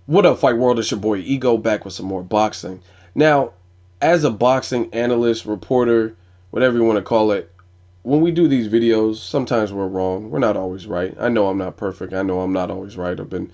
What up, Fight World? It's your boy Ego back with some more boxing. Now, as a boxing analyst, reporter, whatever you want to call it, when we do these videos, sometimes we're wrong. We're not always right. I know I'm not perfect. I know I'm not always right. I've been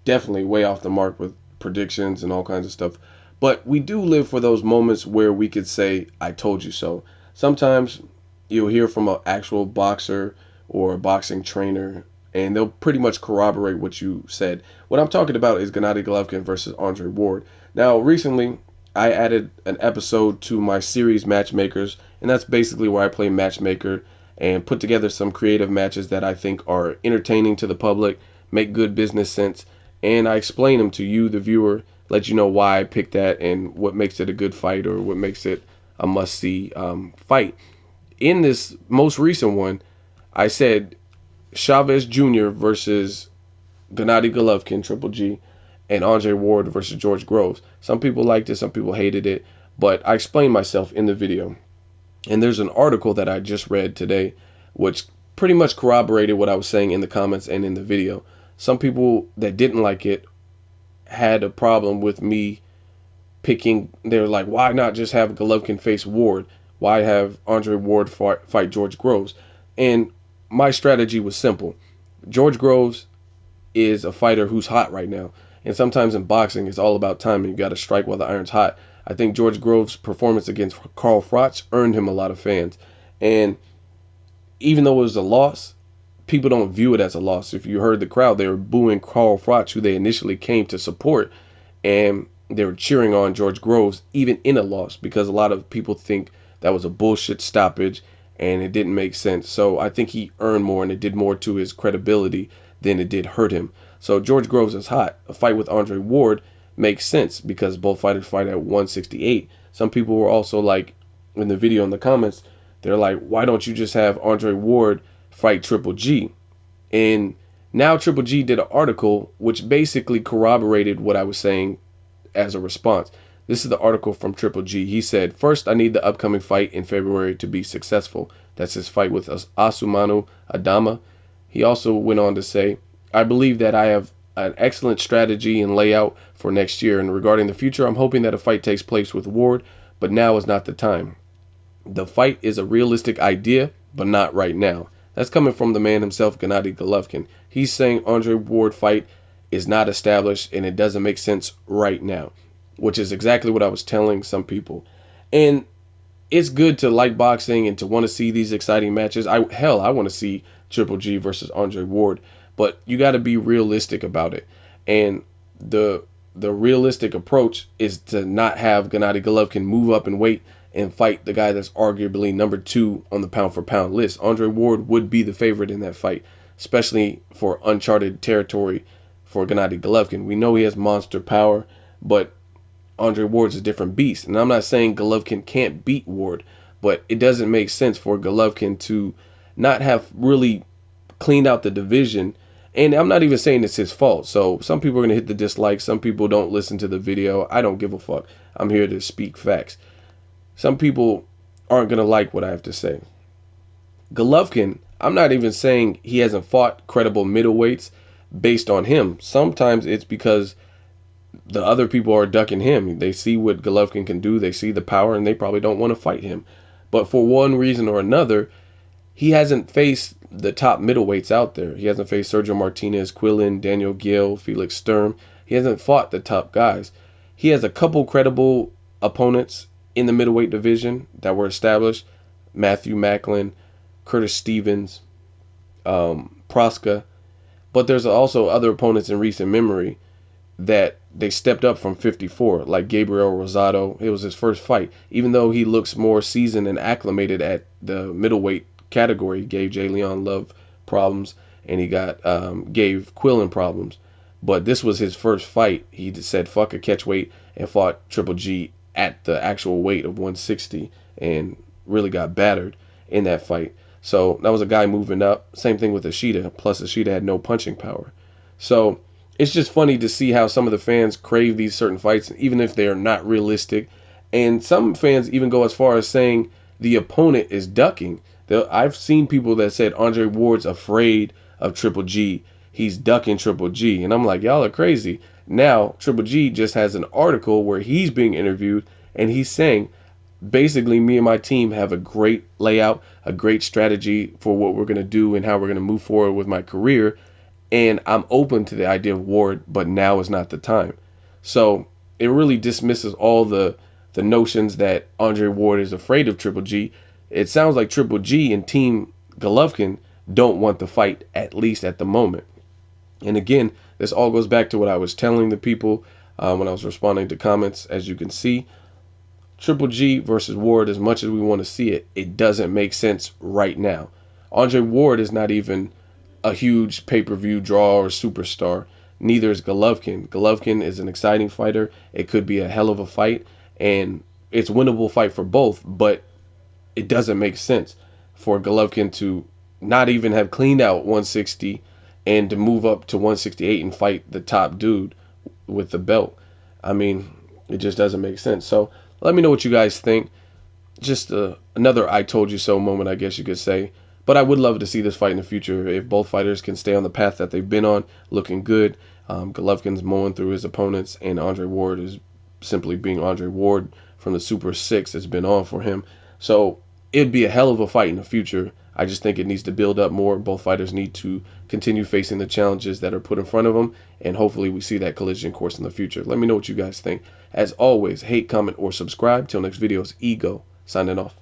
definitely way off the mark with predictions and all kinds of stuff. But we do live for those moments where we could say, I told you so. Sometimes you'll hear from an actual boxer or a boxing trainer, and they'll pretty much corroborate what you said. What I'm talking about is Gennady Golovkin versus Andre Ward. Now, recently, I added an episode to my series Matchmakers, and that's basically where I play matchmaker and put together some creative matches that I think are entertaining to the public, make good business sense, and I explain them to you, the viewer, let you know why I picked that and what makes it a good fight or what makes it a must-see fight. In this most recent one, I said Chavez Jr. versus Gennady Golovkin, Triple G, and Andre Ward versus George Groves. Some people liked it, some people hated it, but I explained myself in the video. And there's an article that I just read today, which pretty much corroborated what I was saying in the comments and in the video. Some people that didn't like it had a problem with me picking. They're like, why not just have Golovkin face Ward? Why have Andre Ward fight George Groves? And my strategy was simple. George Groves is a fighter who's hot right now. And sometimes in boxing, it's all about timing. You got to strike while the iron's hot. I think George Groves' performance against Carl Froch earned him a lot of fans. And even though it was a loss, people don't view it as a loss. If you heard the crowd, they were booing Carl Froch, who they initially came to support. And they were cheering on George Groves, even in a loss, because a lot of people think that was a bullshit stoppage and it didn't make sense. So I think he earned more and it did more to his credibility than it did hurt him. So George Groves is hot. A fight with Andre Ward makes sense because both fighters fight at 168. Some people were also like, in the video in the comments, they're like, why don't you just have Andre Ward fight Triple G? And now Triple G did an article which basically corroborated what I was saying as a response. This is the article from Triple G. He said, first, I need the upcoming fight in February to be successful. That's his fight with Asumanu Adama. He also went on to say, I believe that I have an excellent strategy and layout for next year. And regarding the future, I'm hoping that a fight takes place with Ward, but now is not the time. The fight is a realistic idea, but not right now. That's coming from the man himself, Gennady Golovkin. He's saying Andre Ward fight is not established and it doesn't make sense right now, which is exactly what I was telling some people. And it's good to like boxing and to want to see these exciting matches. I want to see Triple G versus Andre Ward, but you got to be realistic about it. And the realistic approach is to not have Gennady Golovkin move up in weight and fight the guy that's arguably number 2 on the pound for pound list. Andre Ward would be the favorite in that fight, especially for uncharted territory for Gennady Golovkin. We know he has monster power, but Andre Ward's a different beast. And I'm not saying Golovkin can't beat Ward, but it doesn't make sense for Golovkin to not have really cleaned out the division. And I'm not even saying it's his fault. So some people are going to hit the dislike. Some people don't listen to the video. I don't give a fuck. I'm here to speak facts. Some people aren't going to like what I have to say. Golovkin, I'm not even saying he hasn't fought credible middleweights based on him. Sometimes it's because the other people are ducking him. They see what Golovkin can do. They see the power, and they probably don't want to fight him. But for one reason or another, he hasn't faced the top middleweights out there. He hasn't faced Sergio Martinez, Quillin, Daniel Gill, Felix Sturm. He hasn't fought the top guys. He has a couple credible opponents in the middleweight division that were established. Matthew Macklin, Curtis Stevens, Proska. But there's also other opponents in recent memory that they stepped up from 54, like Gabriel Rosado. It was his first fight. Even though he looks more seasoned and acclimated at the middleweight category, he gave J. Leon Love problems, and he gave Quillin problems. But this was his first fight. He just said, fuck a catch weight, and fought Triple G at the actual weight of 160 and really got battered in that fight. So that was a guy moving up. Same thing with Ishida. Plus Ishida had no punching power. So it's just funny to see how some of the fans crave these certain fights, even if they're not realistic. And some fans even go as far as saying the opponent is ducking. I've seen people that said Andre Ward's afraid of Triple G. he's ducking Triple G. And I'm like, y'all are crazy. Now, Triple G just has an article where he's being interviewed and he's saying, basically, me and my team have a great layout, a great strategy for what we're going to do and how we're going to move forward with my career. And I'm open to the idea of Ward, but now is not the time. So it really dismisses all the notions that Andre Ward is afraid of Triple G. It sounds like Triple G and Team Golovkin don't want the fight, at least at the moment. And again, this all goes back to what I was telling the people when I was responding to comments. As you can see, Triple G versus Ward, as much as we want to see it, it doesn't make sense right now. Andre Ward is not even a huge pay-per-view draw or superstar. Neither is Golovkin. Golovkin is an exciting fighter. It could be a hell of a fight, and it's a winnable fight for both, but it doesn't make sense for Golovkin to not even have cleaned out 160 and to move up to 168 and fight the top dude with the belt. I mean, it just doesn't make sense. So let me know what you guys think. Just another I told you so moment, I guess you could say. But I would love to see this fight in the future if both fighters can stay on the path that they've been on, looking good. Golovkin's mowing through his opponents, and Andre Ward is simply being Andre Ward from the Super 6 that's been on for him. So it'd be a hell of a fight in the future. I just think it needs to build up more. Both fighters need to continue facing the challenges that are put in front of them, and hopefully we see that collision course in the future. Let me know what you guys think. As always, hate, comment, or subscribe. Till next video, it's Ego signing off.